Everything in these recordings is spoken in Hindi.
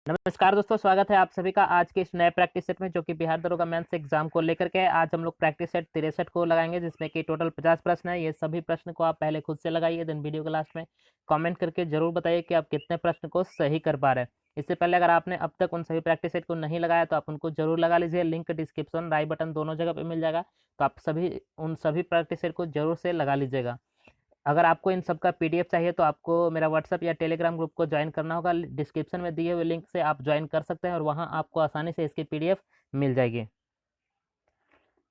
नमस्कार दोस्तों, स्वागत है आप सभी का आज के इस नए प्रैक्टिस सेट में, जो कि बिहार दरोगा मेंस एग्जाम को लेकर के है। आज हम लोग प्रैक्टिस सेट 63 को लगाएंगे, जिसमें कि टोटल 50 प्रश्न है। ये सभी प्रश्न को आप पहले खुद से लगाइए, देन वीडियो के लास्ट में कमेंट करके जरूर बताइए कि आप कितने प्रश्न को सही कर पा रहे हैं। इससे पहले अगर आपने अब तक उन सभी प्रैक्टिस सेट को नहीं लगाया तो आप उनको जरूर लगा लीजिए। लिंक डिस्क्रिप्शन, राइट बटन दोनों जगह पे मिल जाएगा, तो आप सभी उन सभी प्रैक्टिस सेट को जरूर से लगा लीजिएगा। अगर आपको इन सब का पीडीएफ चाहिए तो आपको मेरा व्हाट्सअप या टेलीग्राम ग्रुप को ज्वाइन करना होगा। डिस्क्रिप्शन में दिए हुए लिंक से आप ज्वाइन कर सकते हैं और वहां आपको आसानी से इसकी पीडीएफ मिल जाएगी।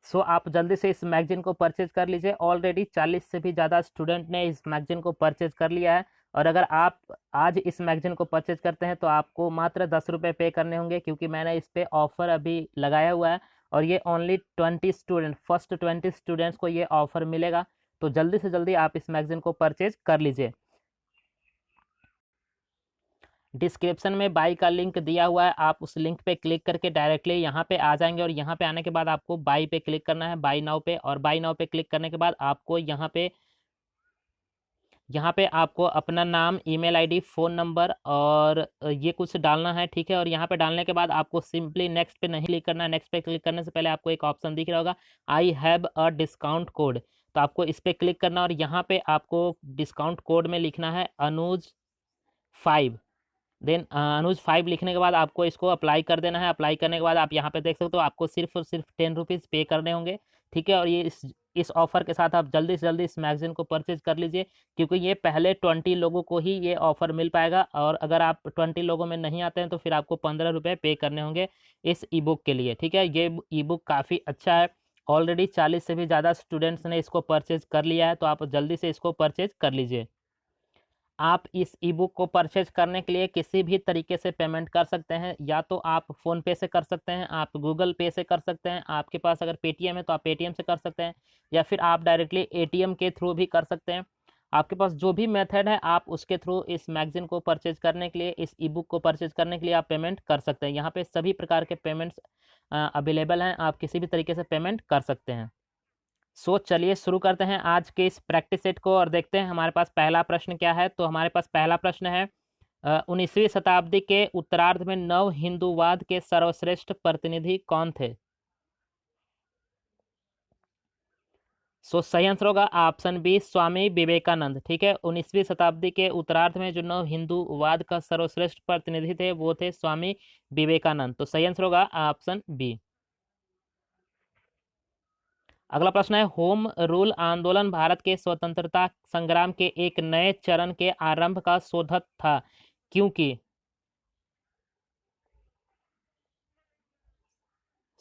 सो आप जल्दी से इस मैगजीन को परचेज कर लीजिए। ऑलरेडी 40 से भी ज़्यादा स्टूडेंट ने इस मैगजीन को परचेज कर लिया है, और अगर आप आज इस मैगजीन को परचेज करते हैं तो आपको मात्र 10 रुपये पे करने होंगे, क्योंकि मैंने इस पर ऑफर अभी लगाया हुआ है और ये ओनली 20 स्टूडेंट, फर्स्ट 20 स्टूडेंट्स को ये ऑफर मिलेगा। तो जल्दी से जल्दी आप इस मैगजीन को परचेज कर लीजिए। डिस्क्रिप्शन में बाई का लिंक दिया हुआ है, आप उस लिंक पे क्लिक करके डायरेक्टली यहाँ पे आ जाएंगे, और यहाँ पे आने के बाद आपको बाई पे क्लिक करना है, बाई नाउ पे। और बाई नाउ पे क्लिक करने के बाद आपको यहाँ पे आपको अपना नाम, ईमेल आईडी, फ़ोन नंबर और ये कुछ डालना है, ठीक है। और यहाँ पे डालने के बाद आपको सिंपली नेक्स्ट पे नहीं क्लिक करना है। नेक्स्ट पे क्लिक करने से पहले आपको एक ऑप्शन दिख रहा होगा, I have a discount code. तो आपको इस पर क्लिक करना और यहाँ पे आपको डिस्काउंट कोड में लिखना है अनुज 5। देन अनुज 5 लिखने के बाद आपको इसको अप्लाई कर देना है। अप्लाई करने के बाद आप यहाँ पे देख सकते हो, आपको सिर्फ और सिर्फ 10 रुपीज़ पे करने होंगे, ठीक है। और ये इस ऑफर के साथ आप जल्दी से जल्दी इस मैगजीन को परचेज कर लीजिए, क्योंकि ये पहले 20 लोगों को ही ये ऑफर मिल पाएगा, और अगर आप 20 लोगों में नहीं आते हैं तो फिर आपको 15 रुपये पे करने होंगे इस ई बुक के लिए, ठीक है। ये ई बुक काफ़ी अच्छा है। ऑलरेडी 40 से भी ज़्यादा स्टूडेंट्स ने इसको परचेज कर लिया है, तो आप जल्दी से इसको परचेज कर लीजिए। आप इस ई बुक को परचेज करने के लिए किसी भी तरीके से पेमेंट कर सकते हैं। या तो आप फ़ोन पे से कर सकते हैं, आप गूगल पे से कर सकते हैं, आपके पास अगर पेटीएम है तो आप पेटीएम से कर सकते हैं, या फिर आप डायरेक्टली एटीएम के थ्रू भी कर सकते हैं। आपके पास जो भी मेथड है आप उसके थ्रू इस मैगजीन को परचेज करने के लिए, इस ई बुक को परचेज करने के लिए आप पेमेंट कर सकते हैं। यहाँ पे सभी प्रकार के पेमेंट्स अवेलेबल हैं, आप किसी भी तरीके से पेमेंट कर सकते हैं। सो चलिए शुरू करते हैं आज के इस प्रैक्टिस सेट को, और देखते हैं हमारे पास पहला प्रश्न क्या है। तो हमारे पास पहला प्रश्न है, 19वीं शताब्दी के उत्तरार्ध में नव हिंदूवाद के सर्वश्रेष्ठ प्रतिनिधि कौन थे। सो सही आंसर होगा ऑप्शन बी, स्वामी विवेकानंद, ठीक है। 19वीं शताब्दी के उत्तरार्ध में जो नव हिंदूवाद का सर्वश्रेष्ठ प्रतिनिधि थे वो थे स्वामी विवेकानंद। तो सही आंसर होगा ऑप्शन बी। अगला प्रश्न है, होम रूल आंदोलन भारत के स्वतंत्रता संग्राम के एक नए चरण के आरंभ का शोधक था, क्योंकि।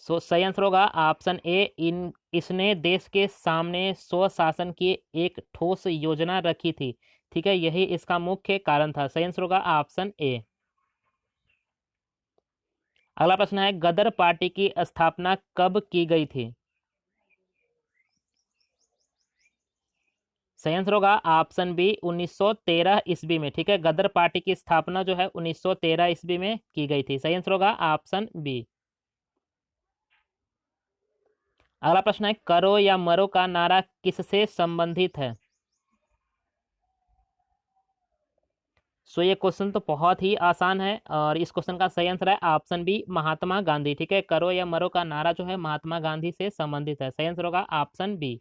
सो सही आंसर होगा ऑप्शन ए, इन इसने देश के सामने स्वशासन की एक ठोस योजना रखी थी, ठीक है। यही इसका मुख्य कारण था। सही आंसर होगा ऑप्शन ए। अगला प्रश्न है, गदर पार्टी की स्थापना कब की गई थी। सही आंसर होगा ऑप्शन बी, 1913 ईस्वी में, ठीक है। गदर पार्टी की स्थापना जो है 1913 ईस्वी में की गई थी। सही आंसर होगा ऑप्शन बी। अगला प्रश्न है, करो या मरो का नारा किससे संबंधित है। सो ये क्वेश्चन तो बहुत ही आसान है, और इस क्वेश्चन का सही आंसर है ऑप्शन बी, महात्मा गांधी, ठीक है। करो या मरो का नारा जो है महात्मा गांधी से संबंधित है। सही आंसर होगा ऑप्शन बी।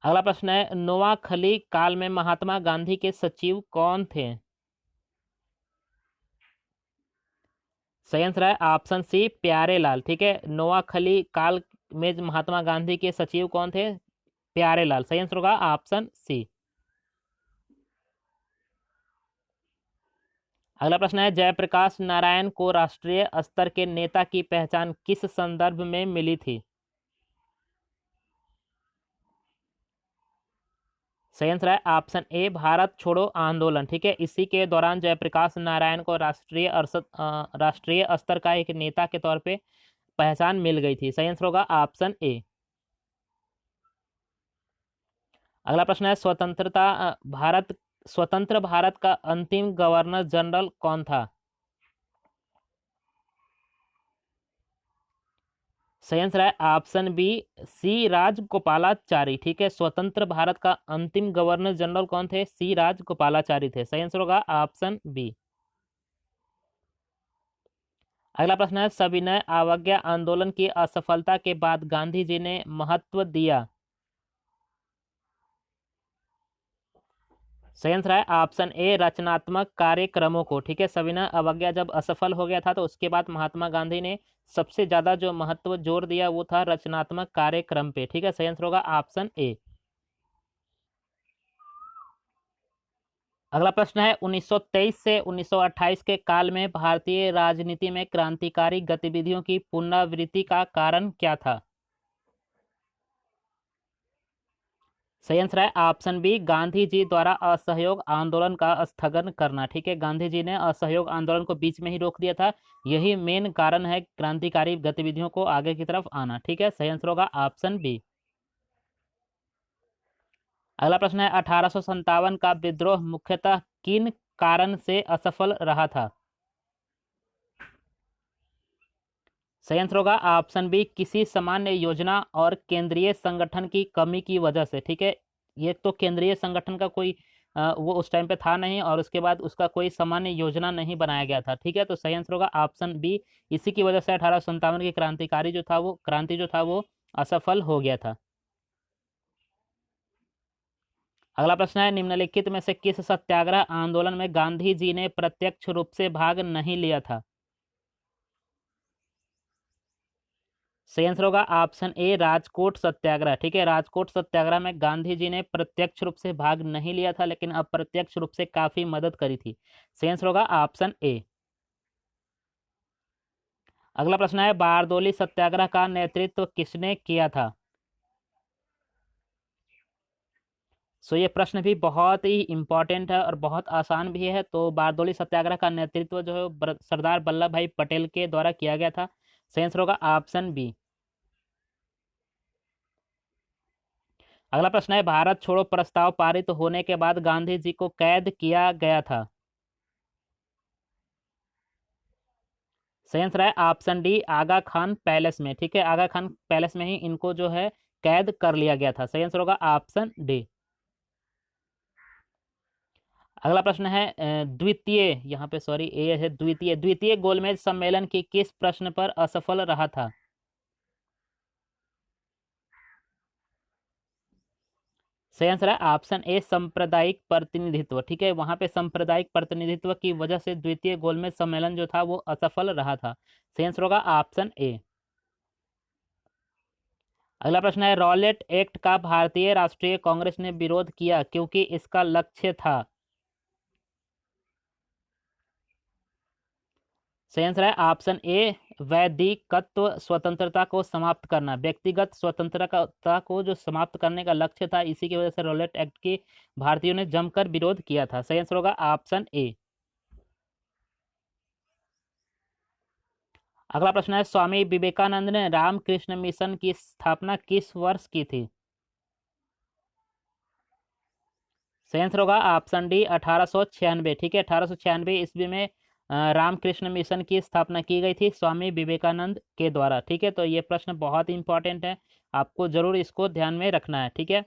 अगला प्रश्न है, नोआखली काल में महात्मा गांधी के सचिव कौन थे। सही आंसर है ऑप्शन सी, प्यारे लाल, ठीक है। नोआखली काल में महात्मा गांधी के सचिव कौन थे, प्यारे लाल। सही आंसर होगा ऑप्शन सी। अगला प्रश्न है, जयप्रकाश नारायण को राष्ट्रीय स्तर के नेता की पहचान किस संदर्भ में मिली थी। सही आंसर है ऑप्शन ए, भारत छोड़ो आंदोलन, ठीक है। इसी के दौरान जयप्रकाश नारायण को राष्ट्रीय स्तर का एक नेता के तौर पे पहचान मिल गई थी। सही आंसर होगा ऑप्शन ए। अगला प्रश्न है, स्वतंत्र भारत का अंतिम गवर्नर जनरल कौन था। सही आंसर है ऑप्शन बी, सी राजगोपालाचारी, ठीक है। स्वतंत्र भारत का अंतिम गवर्नर जनरल कौन थे, सी राजगोपालाचारी थे। सही आंसर होगा ऑप्शन बी। अगला प्रश्न है, सविनय अवज्ञा आंदोलन की असफलता के बाद गांधी जी ने महत्व दिया। सही आंसर है ऑप्शन ए रचनात्मक कार्यक्रमों को। ठीक है, सविनय अवज्ञा जब असफल हो गया था तो उसके बाद महात्मा गांधी ने सबसे ज्यादा जो महत्व जोर दिया वो था रचनात्मक कार्यक्रम पे। ठीक है, सही आंसर होगा ऑप्शन ए। अगला प्रश्न है, 1923 से 1928 के काल में भारतीय राजनीति में क्रांतिकारी गतिविधियों की पुनरावृत्ति का कारण क्या था। सही आंसर है ऑप्शन बी गांधी जी द्वारा असहयोग आंदोलन का स्थगन करना। ठीक है, गांधी जी ने असहयोग आंदोलन को बीच में ही रोक दिया था, यही मेन कारण है क्रांतिकारी गतिविधियों को आगे की तरफ आना। ठीक है, सही आंसर होगा ऑप्शन बी। अगला प्रश्न है, 1857 का विद्रोह मुख्यतः किन कारण से असफल रहा था। सही आंसर होगा ऑप्शन बी किसी सामान्य योजना और केंद्रीय संगठन की कमी की वजह से। ठीक है, ये तो केंद्रीय संगठन का कोई वो उस टाइम पे था नहीं, और उसके बाद उसका कोई सामान्य योजना नहीं बनाया गया था। ठीक है, तो सही आंसर होगा ऑप्शन बी, इसी की वजह से 1857 की क्रांति जो था वो असफल हो गया था। अगला प्रश्न है, निम्नलिखित में से किस सत्याग्रह आंदोलन में गांधी जी ने प्रत्यक्ष रूप से भाग नहीं लिया था। सही आंसर होगा ऑप्शन ए राजकोट सत्याग्रह। ठीक है, राजकोट सत्याग्रह में गांधी जी ने प्रत्यक्ष रूप से भाग नहीं लिया था, लेकिन अप्रत्यक्ष रूप से काफी मदद करी थी। सही आंसर होगा ऑप्शन ए। अगला प्रश्न है, बारदोली सत्याग्रह का नेतृत्व किसने किया था। सो ये प्रश्न भी बहुत ही इंपॉर्टेंट है और बहुत आसान भी है। तो बारदोली सत्याग्रह का नेतृत्व जो है सरदार वल्लभ भाई पटेल के द्वारा किया गया था। सही आंसर होगा ऑप्शन बी। अगला प्रश्न है, भारत छोड़ो प्रस्ताव पारित होने के बाद गांधी जी को कैद किया गया था। सही आंसर है ऑप्शन डी आगा खान पैलेस में। ठीक है, आगा खान पैलेस में ही इनको जो है कैद कर लिया गया था। सही आंसर होगा ऑप्शन डी। अगला प्रश्न है, द्वितीय यहाँ पे सॉरी ए है, द्वितीय गोलमेज सम्मेलन की किस प्रश्न पर असफल रहा था। सही आंसर है ऑप्शन ए सांप्रदायिक प्रतिनिधित्व। ठीक है, वहां पे सांप्रदायिक प्रतिनिधित्व की वजह से द्वितीय गोलमेज सम्मेलन जो था वो असफल रहा था। सही आंसर होगा ऑप्शन ए। अगला प्रश्न है, रॉलेट एक्ट का भारतीय राष्ट्रीय कांग्रेस ने विरोध किया क्योंकि इसका लक्ष्य था। सही आंसर है ऑप्शन ए वैदिकत्व स्वतंत्रता को समाप्त करना। व्यक्तिगत स्वतंत्रता को जो समाप्त करने का लक्ष्य था, इसी की वजह से रॉलेट एक्ट की भारतीयों ने जमकर विरोध किया था। सही आंसर होगा ऑप्शन ए। अगला प्रश्न है, स्वामी विवेकानंद ने रामकृष्ण मिशन की स्थापना किस वर्ष की थी। सही आंसर होगा ऑप्शन डी 1896। ठीक है, 1896 ईस्वी में रामकृष्ण मिशन की स्थापना की गई थी स्वामी विवेकानंद के द्वारा। ठीक है, तो ये प्रश्न बहुत इंपॉर्टेंट है, आपको जरूर इसको ध्यान में रखना है। ठीक है,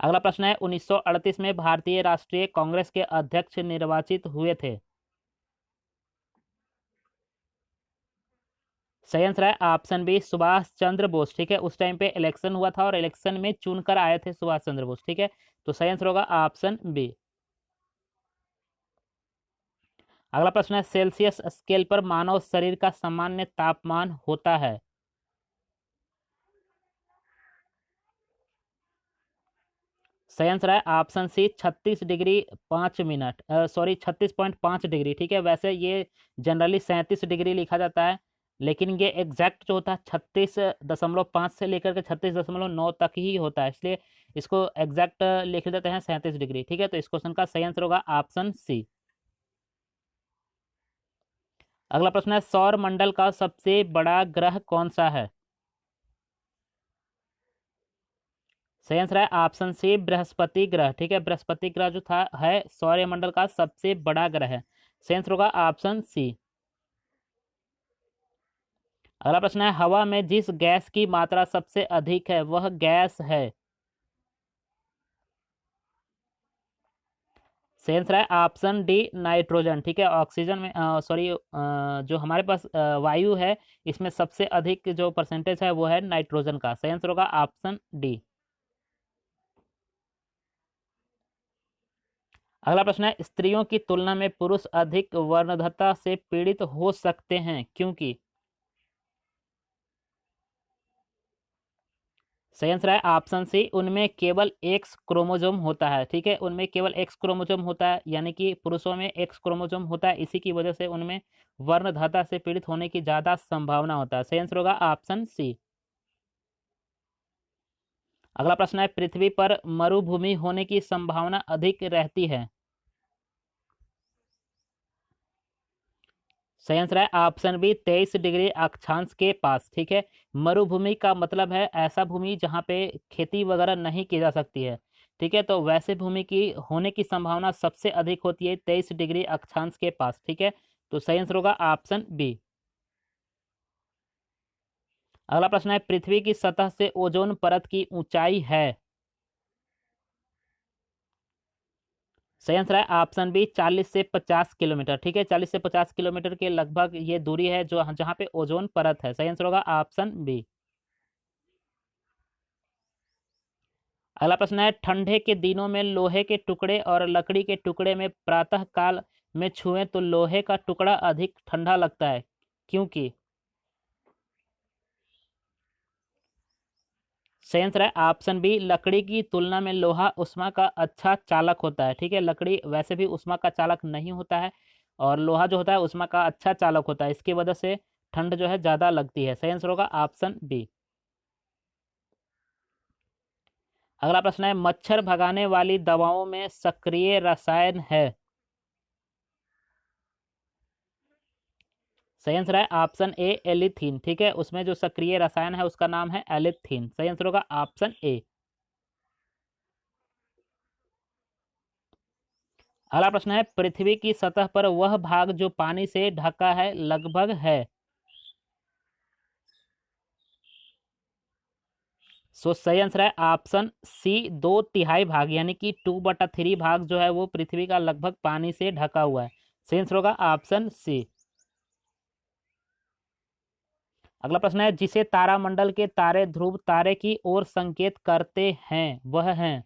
अगला प्रश्न है, 1938 में भारतीय राष्ट्रीय कांग्रेस के अध्यक्ष निर्वाचित हुए थे। सही आंसर है ऑप्शन बी सुभाष चंद्र बोस। ठीक है, उस टाइम पे इलेक्शन हुआ था और इलेक्शन में चुनकर आए थे सुभाष चंद्र बोस। ठीक है, तो सही आंसर होगा ऑप्शन बी। अगला प्रश्न है, सेल्सियस स्केल पर मानव शरीर का सामान्य तापमान होता है। सही आंसर है option C 36 degree 5 minute, sorry 36.5 degree. ठीक है, वैसे ये जनरली 37 डिग्री लिखा जाता है, लेकिन ये एग्जैक्ट जो होता है 36.5 से लेकर के 36.9 तक ही होता है, इसलिए इसको एग्जैक्ट लिख देते हैं 37 डिग्री। ठीक है, तो इस क्वेश्चन का सही आंसर होगा ऑप्शन सी। अगला प्रश्न है, सौर मंडल का सबसे बड़ा ग्रह कौन सा है। सही आंसर है ऑप्शन सी बृहस्पति ग्रह। ठीक है, बृहस्पति ग्रह जो था है सौरमंडल का सबसे बड़ा ग्रह है। सही आंसर होगा ऑप्शन सी। अगला प्रश्न है, हवा में जिस गैस की मात्रा सबसे अधिक है वह गैस है। सही आंसर है ऑप्शन डी नाइट्रोजन। ठीक है, ऑक्सीजन में सॉरी जो हमारे पास वायु है, इसमें सबसे अधिक जो परसेंटेज है वो है नाइट्रोजन का। सही आंसर होगा ऑप्शन डी। अगला प्रश्न है, स्त्रियों की तुलना में पुरुष अधिक वर्णधता से पीड़ित हो सकते हैं क्योंकि। सही आंसर है ऑप्शन सी, उनमें केवल एक्स क्रोमोसोम होता है। ठीक है, उनमें केवल एक्स क्रोमोसोम होता है, यानी कि पुरुषों में एक्स क्रोमोसोम होता है, इसी की वजह से उनमें वर्णधाता से पीड़ित होने की ज्यादा संभावना होता है। सही आंसर होगा ऑप्शन सी। अगला प्रश्न है, पृथ्वी पर मरुभूमि होने की संभावना अधिक रहती है। सही आंसर है ऑप्शन बी 23 डिग्री अक्षांश के पास। ठीक है, मरुभूमि का मतलब है ऐसा भूमि जहाँ पे खेती वगैरह नहीं की जा सकती है। ठीक है, तो वैसे भूमि की होने की संभावना सबसे अधिक होती है 23 डिग्री अक्षांश के पास। ठीक है, तो सही आंसर होगा ऑप्शन बी। अगला प्रश्न है, पृथ्वी की सतह से ओजोन परत की ऊंचाई है। सही आंसर है ऑप्शन बी 40 से 50 किलोमीटर। ठीक है, 40 से 50 किलोमीटर के लगभग ये दूरी है जो जहाँ पे ओजोन परत है। सही आंसर होगा ऑप्शन बी। अगला प्रश्न है, ठंडे के दिनों में लोहे के टुकड़े और लकड़ी के टुकड़े में प्रातः काल में छुएं तो लोहे का टुकड़ा अधिक ठंडा लगता है क्योंकि। सही आंसर है ऑप्शन बी, लकड़ी की तुलना में लोहा ऊष्मा का अच्छा चालक होता है। ठीक है, लकड़ी वैसे भी ऊष्मा का चालक नहीं होता है, और लोहा जो होता है ऊष्मा का अच्छा चालक होता है, इसकी वजह से ठंड जो है ज़्यादा लगती है। सही आंसर होगा ऑप्शन बी। अगला प्रश्न है, मच्छर भगाने वाली दवाओं में सक्रिय रसायन है। सही आंसर है ऑप्शन ए एलिथीन। ठीक है, उसमें जो सक्रिय रसायन है उसका नाम है एलिथीन। सही आंसर होगा ऑप्शन ए। अगला प्रश्न है, पृथ्वी की सतह पर वह भाग जो पानी से ढका है लगभग है। सो सही आंसर है ऑप्शन सी 2/3 भाग, यानी कि 2/3 भाग जो है वो पृथ्वी का लगभग पानी से ढका हुआ है। सही आंसर होगा ऑप्शन सी। अगला प्रश्न है, जिसे तारामंडल के तारे ध्रुव तारे की ओर संकेत करते हैं वह है।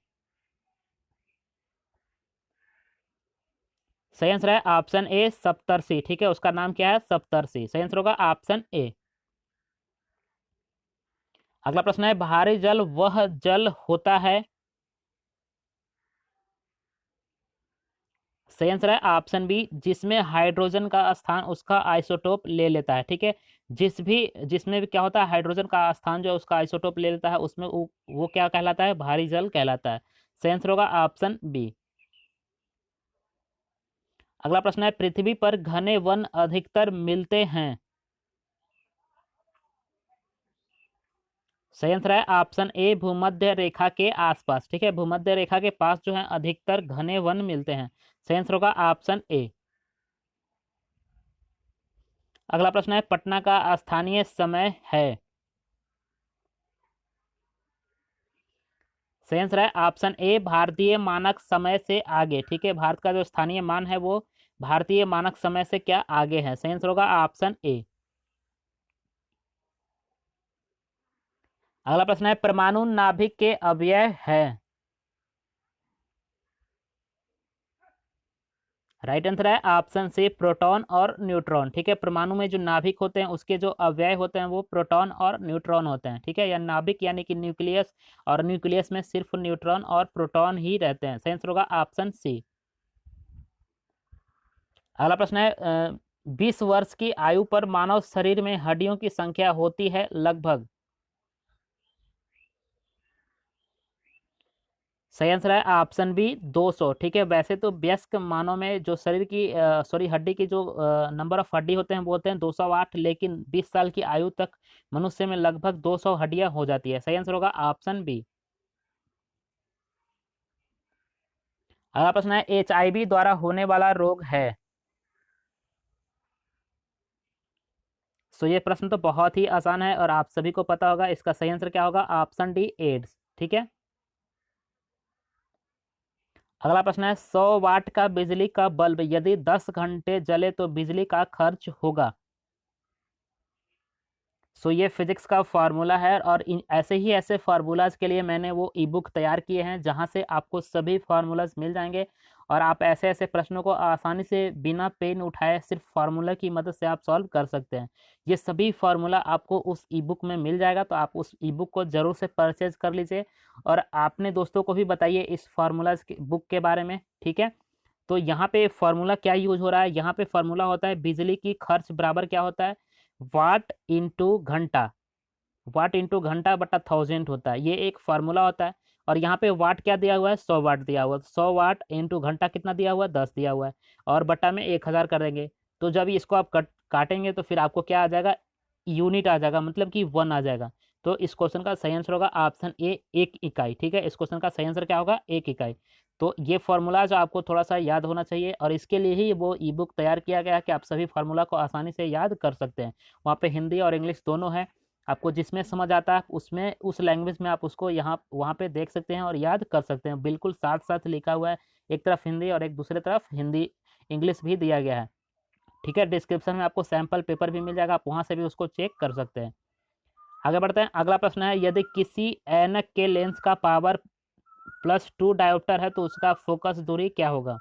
सही आंसर है ऑप्शन ए सप्तर्षि। ठीक है, उसका नाम क्या है, सप्तर्षि। सही आंसर होगा ऑप्शन ए। अगला प्रश्न है, भारी जल वह जल होता है। सही आंसर है ऑप्शन बी, जिसमें हाइड्रोजन का स्थान उसका आइसोटोप ले लेता है। ठीक है, जिसमें भी क्या होता है, हाइड्रोजन का स्थान जो है उसका आइसोटोप ले लेता है, उसमें वो क्या कहलाता है, भारी जल कहलाता है। सही आंसर होगा ऑप्शन बी। अगला प्रश्न है, पृथ्वी पर घने वन अधिकतर मिलते हैं। सही आंसर है ऑप्शन ए भूमध्य रेखा के आसपास। ठीक है, भूमध्य रेखा के पास जो है अधिकतर घने वन मिलते हैं। सही आंसर होगा ऑप्शन ए। अगला प्रश्न है, पटना का स्थानीय समय है। सही आंसर है ऑप्शन ए भारतीय मानक समय से आगे। ठीक है, भारत का जो स्थानीय मान है वो भारतीय मानक समय से क्या आगे है। सही आंसर होगा ऑप्शन ए। अगला प्रश्न है, परमाणु नाभिक के अवयव है। राइट आंसर है ऑप्शन सी प्रोटॉन और न्यूट्रॉन। ठीक है, परमाणु में जो नाभिक होते हैं उसके जो अवयव होते हैं वो प्रोटॉन और न्यूट्रॉन होते हैं। ठीक है, या नाभिक यानी कि न्यूक्लियस, और न्यूक्लियस में सिर्फ न्यूट्रॉन और प्रोटॉन ही रहते हैं। सही आंसर होगा ऑप्शन सी। अगला प्रश्न है, 20 वर्ष की आयु पर मानव शरीर में हड्डियों की संख्या होती है लगभग। सही आंसर है ऑप्शन बी 200। ठीक है, वैसे तो वयस्क मानव में जो शरीर की सॉरी हड्डी की जो नंबर ऑफ हड्डी होते हैं वो होते हैं 208, लेकिन 20 साल की आयु तक मनुष्य में लगभग 200 हड्डियां हो जाती है। सही आंसर होगा ऑप्शन बी। अगला प्रश्न है, HIV द्वारा होने वाला रोग है। सो ये प्रश्न तो बहुत ही आसान है और आप सभी को पता होगा, इसका सही आंसर क्या होगा, ऑप्शन डी एड्स। ठीक है, अगला प्रश्न है 100 वाट का बिजली का बल्ब यदि 10 घंटे जले तो बिजली का खर्च होगा। सो ये फिजिक्स का फार्मूला है, और ऐसे ही ऐसे फार्मूलाज के लिए मैंने वो ई बुक तैयार किए हैं जहाँ से आपको सभी फार्मूलाज मिल जाएंगे, और आप ऐसे ऐसे प्रश्नों को आसानी से बिना पेन उठाए सिर्फ फार्मूला की मदद से आप सॉल्व कर सकते हैं। ये सभी फार्मूला आपको उस ई बुक में मिल जाएगा, तो आप उस ई बुक को ज़रूर से परचेज कर लीजिए, और आपने दोस्तों को भी बताइए इस फार्मूलाज बुक के बारे में, ठीक है। तो यहाँ पे फार्मूला क्या यूज हो रहा है, यहाँ पे फार्मूला होता है बिजली की खर्च बराबर क्या होता है, वाट इंटू घंटा, वाट इंटू घंटा बटा 1000 होता है, ये एक फार्मूला होता है। और यहाँ पे वाट क्या दिया हुआ है, 100 वाट दिया हुआ है, 100 वाट इंटू घंटा कितना दिया हुआ है, 10 दिया हुआ है, और बटा में 1000 कर देंगे। तो जब इसको आप काटेंगे तो फिर आपको क्या आ जाएगा, यूनिट आ जाएगा, मतलब कि 1 आ जाएगा। तो इस क्वेश्चन का सही आंसर होगा ऑप्शन ए, 1 इकाई, ठीक है। इस क्वेश्चन का सही आंसर क्या होगा, 1 इकाई। तो ये फार्मूला जो आपको थोड़ा सा याद होना चाहिए, और इसके लिए ही वो ई बुक तैयार किया गया है कि आप सभी फार्मूला को आसानी से याद कर सकते हैं। वहाँ पे हिंदी और इंग्लिश दोनों है, आपको जिसमें समझ आता है उसमें उस लैंग्वेज में आप उसको यहाँ वहाँ पे देख सकते हैं और याद कर सकते हैं, बिल्कुल साथ साथ लिखा हुआ है, एक तरफ हिंदी और एक दूसरी तरफ हिंदी इंग्लिश भी दिया गया है, ठीक है। डिस्क्रिप्शन में आपको सैम्पल पेपर भी मिल जाएगा, आप वहाँ से भी उसको चेक कर सकते हैं। आगे बढ़ते हैं, अगला प्रश्न है यदि किसी ऐनक के लेंस का पावर +2 डायोप्टर है तो उसका फोकस दूरी क्या होगा।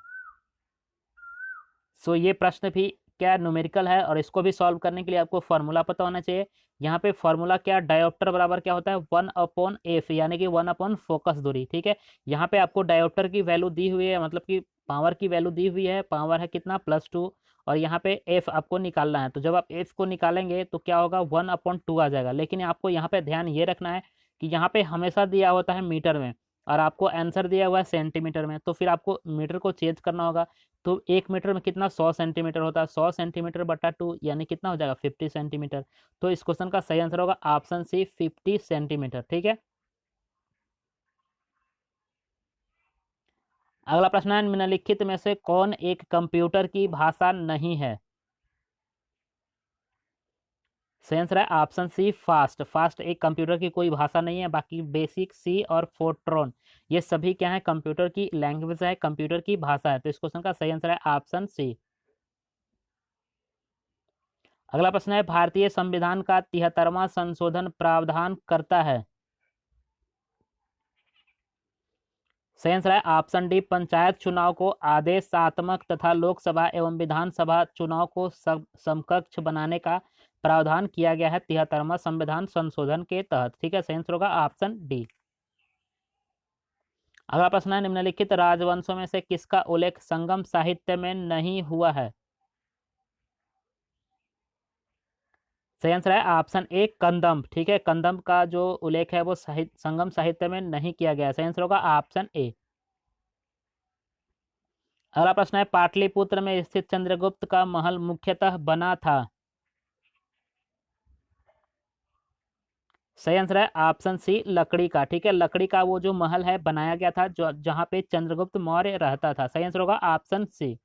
सो ये प्रश्न भी क्या न्यूमेरिकल है, और इसको भी सॉल्व करने के लिए आपको फार्मूला पता होना चाहिए। यहाँ पे फार्मूला क्या, डायोप्टर बराबर क्या होता है, 1/f, यानी कि 1/फोकस दूरी, ठीक है। यहाँ पे आपको डायोप्टर की वैल्यू दी हुई है, मतलब कि पावर की वैल्यू दी हुई है, पावर है कितना, +2, और यहाँ पे एफ आपको निकालना है। तो जब आप एफ को निकालेंगे तो क्या होगा, 1/2 आ जाएगा। लेकिन आपको यहाँ पे ध्यान ये रखना है कि यहाँ पे हमेशा दिया होता है मीटर में, और आपको आंसर दिया हुआ है सेंटीमीटर में, तो फिर आपको मीटर को चेंज करना होगा। तो 1 मीटर में कितना, 100 सेंटीमीटर होता है, 100 सेंटीमीटर बटा 2 यानी कितना हो जाएगा, 50 सेंटीमीटर। तो इस क्वेश्चन का सही आंसर होगा ऑप्शन सी, 50 सेंटीमीटर, ठीक है। अगला प्रश्न है निम्नलिखित में से कौन एक कंप्यूटर की भाषा नहीं है। सही आंसर है ऑप्शन सी, फास्ट। फास्ट एक कंप्यूटर की कोई भाषा नहीं है, बाकी बेसिक, सी और फोर्ट्रॉन ये सभी क्या है, कंप्यूटर की लैंग्वेज है, कंप्यूटर की भाषा है। तो इस क्वेश्चन का सही आंसर है ऑप्शन सी। अगला प्रश्न है भारतीय संविधान का 73वां संशोधन प्रावधान करता है। सही आंसर है ऑप्शन डी, पंचायत चुनाव को आदेशात्मक तथा लोकसभा एवं विधानसभा चुनाव को समकक्ष बनाने का प्रावधान किया गया है 73वां संविधान संशोधन के तहत, ठीक है। सही आंसर होगा ऑप्शन डी। अगला प्रश्न है निम्नलिखित राजवंशों में से किसका उल्लेख संगम साहित्य में नहीं हुआ है। सही आंसर है ऑप्शन ए, कंदम्ब, ठीक है। कंदम्ब का जो उल्लेख है वो संगम साहित्य में नहीं किया गया है। सही आंसर होगा ऑप्शन ए। अगला प्रश्न है पाटलिपुत्र में स्थित चंद्रगुप्त का महल मुख्यतः बना था। सही आंसर है ऑप्शन सी, लकड़ी का, ठीक है। लकड़ी का वो जो महल है बनाया गया था जो जहाँ पे चंद्रगुप्त मौर्य रहता था। सही आंसर होगा ऑप्शन सी।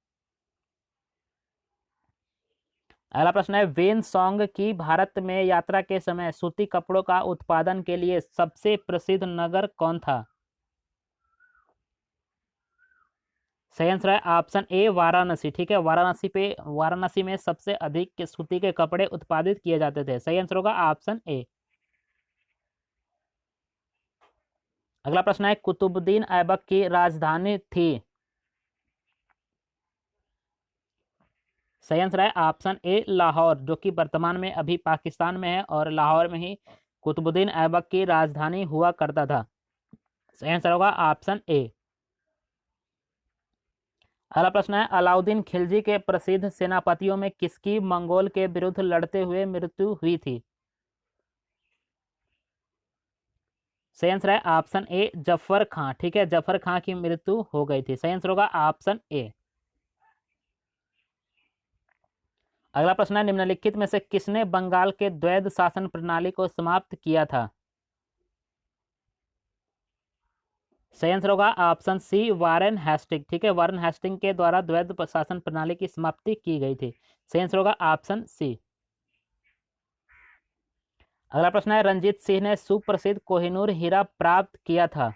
अगला प्रश्न है वेन सॉन्ग की भारत में यात्रा के समय सूती कपड़ों का उत्पादन के लिए सबसे प्रसिद्ध नगर कौन था। सही आंसर है ऑप्शन ए, वाराणसी, ठीक है। वाराणसी में सबसे अधिक सूती के कपड़े उत्पादित किए जाते थे। सही आंसर होगा ऑप्शन ए। अगला प्रश्न है कुतुबुद्दीन ऐबक की राजधानी थी। सही आंसर है ऑप्शन ए, लाहौर, जो कि वर्तमान में अभी पाकिस्तान में है, और लाहौर में ही कुतुबुद्दीन ऐबक की राजधानी हुआ करता था। सही आंसर होगा ऑप्शन ए। अगला प्रश्न है अलाउद्दीन खिलजी के प्रसिद्ध सेनापतियों में किसकी मंगोल के विरुद्ध लड़ते हुए मृत्यु हुई थी। सही आंसर है ऑप्शन ए, जफर खां, ठीक है। जफर खां की मृत्यु हो गई थी। सही आंसर होगा ऑप्शन ए। अगला प्रश्न है निम्नलिखित में से किसने बंगाल के द्वैध शासन प्रणाली को समाप्त किया था। सही आंसर होगा ऑप्शन सी, वारेन हेस्टिंग, ठीक है। वारेन हेस्टिंग के द्वारा द्वैध शासन प्रणाली की समाप्ति की गई थी। सही आंसर होगा ऑप्शन सी। अगला प्रश्न है रंजीत सिंह ने सुप्रसिद्ध कोहिनूर हीरा प्राप्त किया था।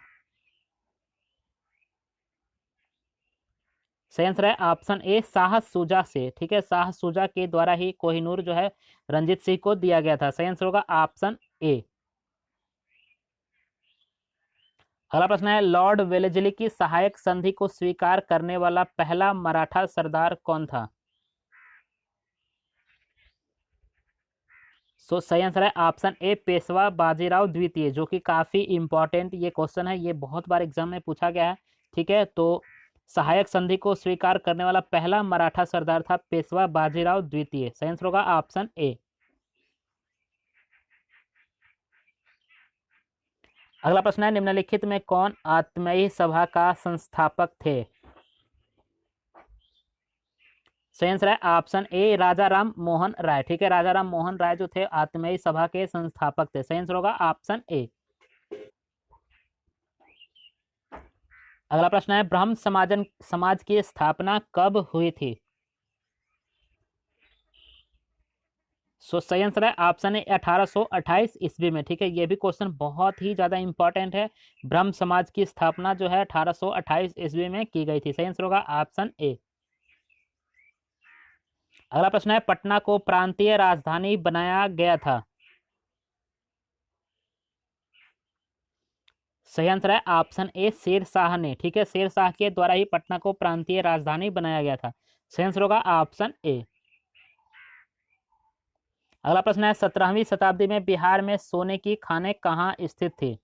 सही आंसर है ऑप्शन ए शाह शुजा से, ठीक है, शाह शुजा के द्वारा ही कोहिनूर जो है रंजीत सिंह को दिया गया था। सही आंसर होगा ऑप्शन ए। अगला प्रश्न है लॉर्ड वेलेस्ली की सहायक संधि को स्वीकार करने वाला पहला मराठा सरदार कौन था? सो सही आंसर है ऑप्शन ए पेशवा बाजीराव द्वितीय, जो कि काफी इंपॉर्टेंट ये क्वेश्चन है, ये बहुत बार एग्जाम में पूछा गया है। ठीक है, तो सहायक संधि को स्वीकार करने वाला पहला मराठा सरदार था पेशवा बाजीराव द्वितीय। सही आंसर होगा ऑप्शन ए। अगला प्रश्न है निम्नलिखित में कौन आत्मीय सभा का संस्थापक थे? सही आंसर है ऑप्शन ए राजा राम मोहन राय, ठीक है, राजा राम मोहन राय जो थे आत्मीय सभा के संस्थापक थे। सही आंसर होगा ऑप्शन ए। अगला प्रश्न है ब्रह्म समाज की स्थापना कब हुई थी? सही आंसर है ऑप्शन ए 1828 ईस्वी में, ठीक है, ये भी क्वेश्चन बहुत ही ज्यादा इंपॉर्टेंट है। ब्रह्म समाज की स्थापना जो है 1828 ईस्वी में की गई थी। सही आंसर होगा ऑप्शन ए। अगला प्रश्न है पटना को प्रांतीय राजधानी बनाया गया था? सही आंसर है ऑप्शन ए शेर शाह ने, ठीक है, शेर शाह के द्वारा ही पटना को प्रांतीय राजधानी बनाया गया था। सही आंसर होगा ऑप्शन ए। अगला प्रश्न है 17वीं शताब्दी में बिहार में सोने की खानें कहाँ स्थित थी?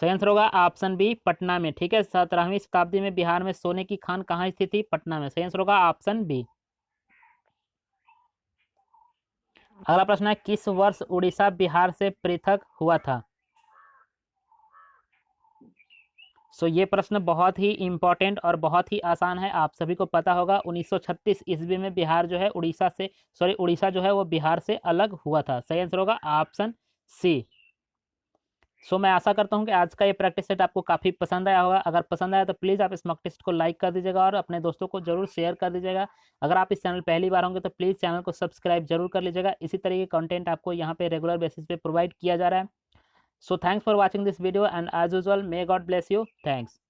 सही आंसर होगा ऑप्शन बी पटना में, ठीक है, 17वीं शताब्दी में बिहार में सोने की खान कहाँ स्थित थी? पटना में। सही आंसर होगा ऑप्शन बी। अगला प्रश्न है किस वर्ष उड़ीसा बिहार से पृथक हुआ था? ये प्रश्न बहुत ही इंपॉर्टेंट और बहुत ही आसान है, आप सभी को पता होगा 1936 ईस्वी में बिहार जो है उड़ीसा जो है वो बिहार से अलग हुआ था। सही आंसर होगा ऑप्शन सी। मैं आशा करता हूं कि आज का ये प्रैक्टिस सेट आपको काफ़ी पसंद आया होगा। अगर पसंद आया तो प्लीज़ आप इस मॉक टेस्ट को लाइक कर दीजिएगा और अपने दोस्तों को जरूर शेयर कर दीजिएगा। अगर आप इस चैनल पहली बार होंगे तो प्लीज़ चैनल को सब्सक्राइब जरूर कर लीजिएगा। इसी तरह के कंटेंट आपको यहाँ पे रेगुलर बेसिस पे प्रोवाइड किया जा रहा है। So thanks for watching this video and as usual may God bless you. Thanks.